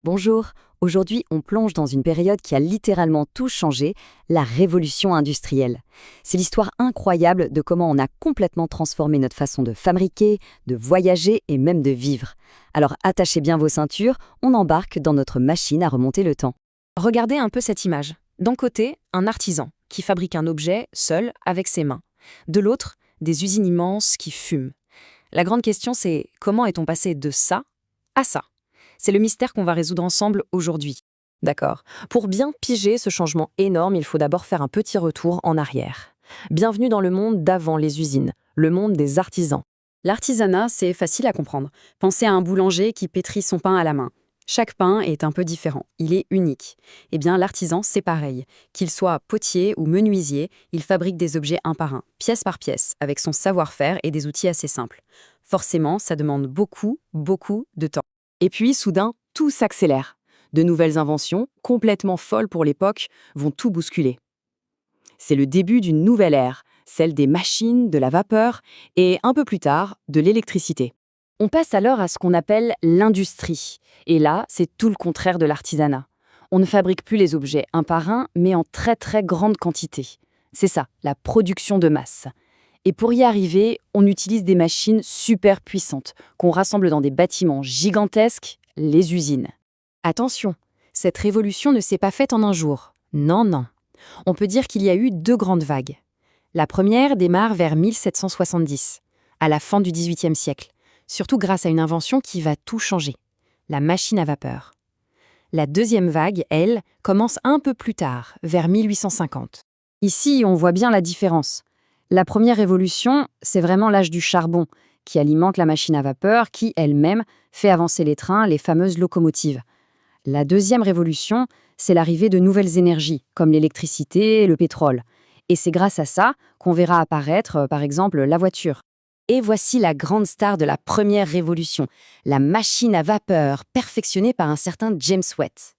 Bonjour, aujourd'hui on plonge dans une période qui a littéralement tout changé, la révolution industrielle. C'est l'histoire incroyable de comment on a complètement transformé notre façon de fabriquer, de voyager et même de vivre. Alors attachez bien vos ceintures, on embarque dans notre machine à remonter le temps. Regardez un peu cette image. D'un côté, un artisan qui fabrique un objet seul avec ses mains. De l'autre, des usines immenses qui fument. La grande question, c'est comment est-on passé de ça à ça? C'est le mystère qu'on va résoudre ensemble aujourd'hui. D'accord. Pour bien piger ce changement énorme, il faut d'abord faire un petit retour en arrière. Bienvenue dans le monde d'avant les usines, le monde des artisans. L'artisanat, c'est facile à comprendre. Pensez à un boulanger qui pétrit son pain à la main. Chaque pain est un peu différent, il est unique. Eh bien, l'artisan, c'est pareil. Qu'il soit potier ou menuisier, il fabrique des objets un par un, pièce par pièce, avec son savoir-faire et des outils assez simples. Forcément, ça demande beaucoup de temps. Et puis, soudain, tout s'accélère. De nouvelles inventions, complètement folles pour l'époque, vont tout bousculer. C'est le début d'une nouvelle ère, celle des machines, de la vapeur et, un peu plus tard, de l'électricité. On passe alors à ce qu'on appelle l'industrie. Et là, c'est tout le contraire de l'artisanat. On ne fabrique plus les objets un par un, mais en très grande quantité. C'est ça, la production de masse. Et pour y arriver, on utilise des machines super puissantes, qu'on rassemble dans des bâtiments gigantesques, les usines. Attention, cette révolution ne s'est pas faite en un jour. Non. On peut dire qu'il y a eu deux grandes vagues. La première démarre vers 1770, à la fin du XVIIIe siècle, surtout grâce à une invention qui va tout changer, la machine à vapeur. La deuxième vague, elle, commence un peu plus tard, vers 1850. Ici, on voit bien la différence. La première révolution, c'est vraiment l'âge du charbon, qui alimente la machine à vapeur, qui, elle-même, fait avancer les trains, les fameuses locomotives. La deuxième révolution, c'est l'arrivée de nouvelles énergies, comme l'électricité et le pétrole. Et c'est grâce à ça qu'on verra apparaître, par exemple, la voiture. Et voici la grande star de la première révolution, la machine à vapeur, perfectionnée par un certain James Watt.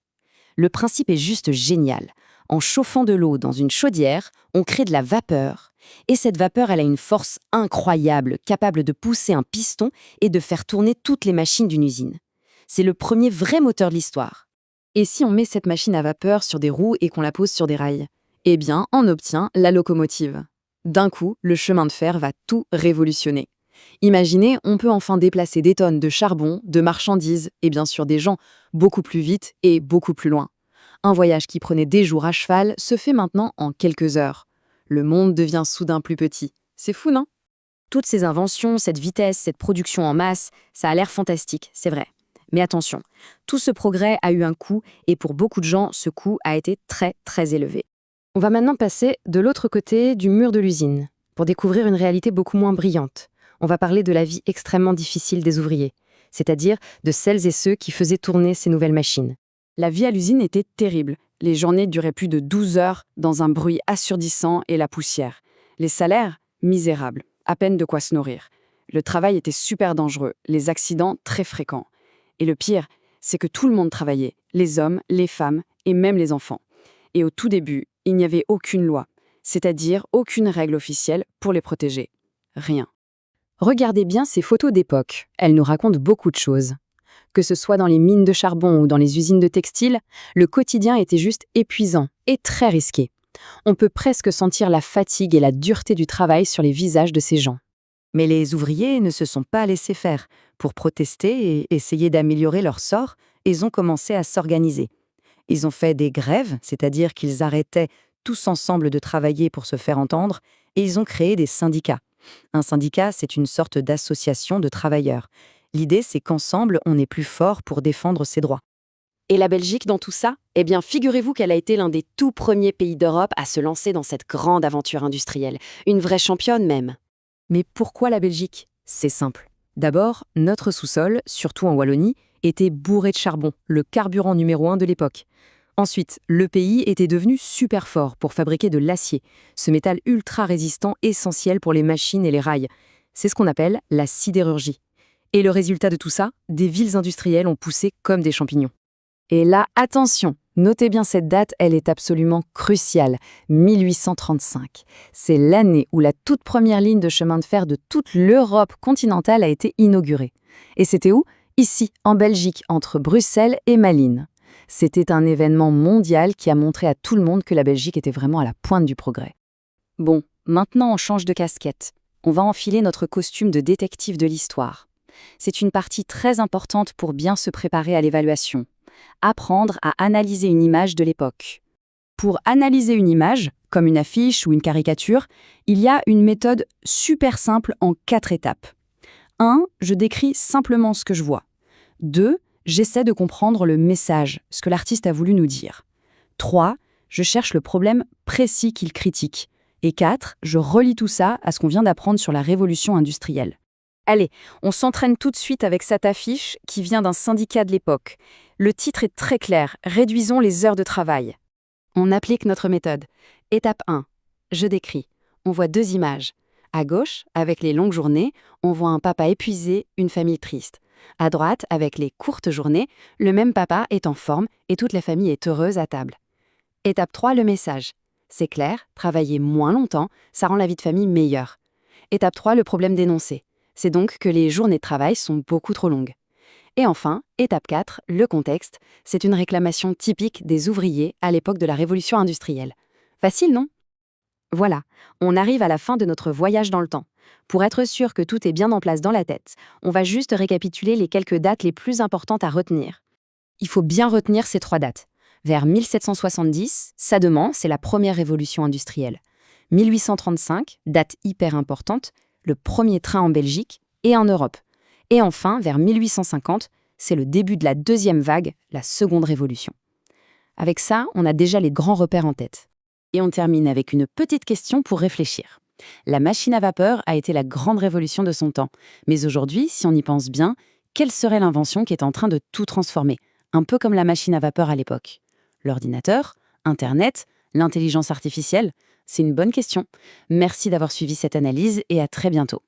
Le principe est juste génial. En chauffant de l'eau dans une chaudière, on crée de la vapeur. Et cette vapeur, elle a une force incroyable, capable de pousser un piston et de faire tourner toutes les machines d'une usine. C'est le premier vrai moteur de l'histoire. Et si on met cette machine à vapeur sur des roues et qu'on la pose sur des rails? Eh bien, on obtient la locomotive. D'un coup, le chemin de fer va tout révolutionner. Imaginez, on peut enfin déplacer des tonnes de charbon, de marchandises et bien sûr des gens beaucoup plus vite et beaucoup plus loin. Un voyage qui prenait des jours à cheval se fait maintenant en quelques heures. Le monde devient soudain plus petit. C'est fou, non? Toutes ces inventions, cette vitesse, cette production en masse, ça a l'air fantastique, c'est vrai. Mais attention, tout ce progrès a eu un coût et pour beaucoup de gens, ce coût a été très élevé. On va maintenant passer de l'autre côté du mur de l'usine pour découvrir une réalité beaucoup moins brillante. On va parler de la vie extrêmement difficile des ouvriers, c'est-à-dire de celles et ceux qui faisaient tourner ces nouvelles machines. La vie à l'usine était terrible. Les journées duraient plus de 12 heures dans un bruit assourdissant et la poussière. Les salaires, misérables, à peine de quoi se nourrir. Le travail était super dangereux, les accidents très fréquents. Et le pire, c'est que tout le monde travaillait, les hommes, les femmes et même les enfants. Et au tout début, il n'y avait aucune loi, c'est-à-dire aucune règle officielle pour les protéger. Rien. Regardez bien ces photos d'époque, elles nous racontent beaucoup de choses. Que ce soit dans les mines de charbon ou dans les usines de textile, le quotidien était juste épuisant et très risqué. On peut presque sentir la fatigue et la dureté du travail sur les visages de ces gens. Mais les ouvriers ne se sont pas laissés faire. Pour protester et essayer d'améliorer leur sort, ils ont commencé à s'organiser. Ils ont fait des grèves, c'est-à-dire qu'ils arrêtaient tous ensemble de travailler pour se faire entendre, et ils ont créé des syndicats. Un syndicat, c'est une sorte d'association de travailleurs. L'idée, c'est qu'ensemble, on est plus fort pour défendre ses droits. Et la Belgique dans tout ça? Eh bien, figurez-vous qu'elle a été l'un des tout premiers pays d'Europe à se lancer dans cette grande aventure industrielle. Une vraie championne même. Mais pourquoi la Belgique? C'est simple. D'abord, notre sous-sol, surtout en Wallonie, était bourré de charbon, le carburant numéro 1 de l'époque. Ensuite, le pays était devenu super fort pour fabriquer de l'acier, ce métal ultra résistant essentiel pour les machines et les rails. C'est ce qu'on appelle la sidérurgie. Et le résultat de tout ça, des villes industrielles ont poussé comme des champignons. Et là, attention, notez bien cette date, elle est absolument cruciale, 1835. C'est l'année où la toute première ligne de chemin de fer de toute l'Europe continentale a été inaugurée. Et c'était où? Ici, en Belgique, entre Bruxelles et Malines. C'était un événement mondial qui a montré à tout le monde que la Belgique était vraiment à la pointe du progrès. Bon, maintenant on change de casquette. On va enfiler notre costume de détective de l'histoire. C'est une partie très importante pour bien se préparer à l'évaluation. Apprendre à analyser une image de l'époque. Pour analyser une image, comme une affiche ou une caricature, il y a une méthode super simple en 4 étapes. 1. Je décris simplement ce que je vois. 2. J'essaie de comprendre le message, ce que l'artiste a voulu nous dire. 3. Je cherche le problème précis qu'il critique. Et 4. Je relie tout ça à ce qu'on vient d'apprendre sur la révolution industrielle. Allez, on s'entraîne tout de suite avec cette affiche qui vient d'un syndicat de l'époque. Le titre est très clair, Réduisons les heures de travail. On applique notre méthode. Étape 1. Je décris. On voit 2 images. À gauche, avec les longues journées, on voit un papa épuisé, une famille triste. À droite, avec les courtes journées, le même papa est en forme et toute la famille est heureuse à table. Étape 3, le message. C'est clair, travailler moins longtemps, ça rend la vie de famille meilleure. Étape 3, le problème dénoncé. C'est donc que les journées de travail sont beaucoup trop longues. Et enfin, étape 4, le contexte. C'est une réclamation typique des ouvriers à l'époque de la révolution industrielle. Facile, non ? Voilà, on arrive à la fin de notre voyage dans le temps. Pour être sûr que tout est bien en place dans la tête, on va juste récapituler les quelques dates les plus importantes à retenir. Il faut bien retenir ces 3 dates. Vers 1770, Sademan, c'est la première révolution industrielle. 1835, date hyper importante, le premier train en Belgique et en Europe. Et enfin, vers 1850, c'est le début de la deuxième vague, la seconde révolution. Avec ça, on a déjà les grands repères en tête. Et on termine avec une petite question pour réfléchir. La machine à vapeur a été la grande révolution de son temps. Mais aujourd'hui, si on y pense bien, quelle serait l'invention qui est en train de tout transformer, un peu comme la machine à vapeur à l'époque ? L'ordinateur ? Internet ? L'intelligence artificielle ? C'est une bonne question. Merci d'avoir suivi cette analyse et à très bientôt.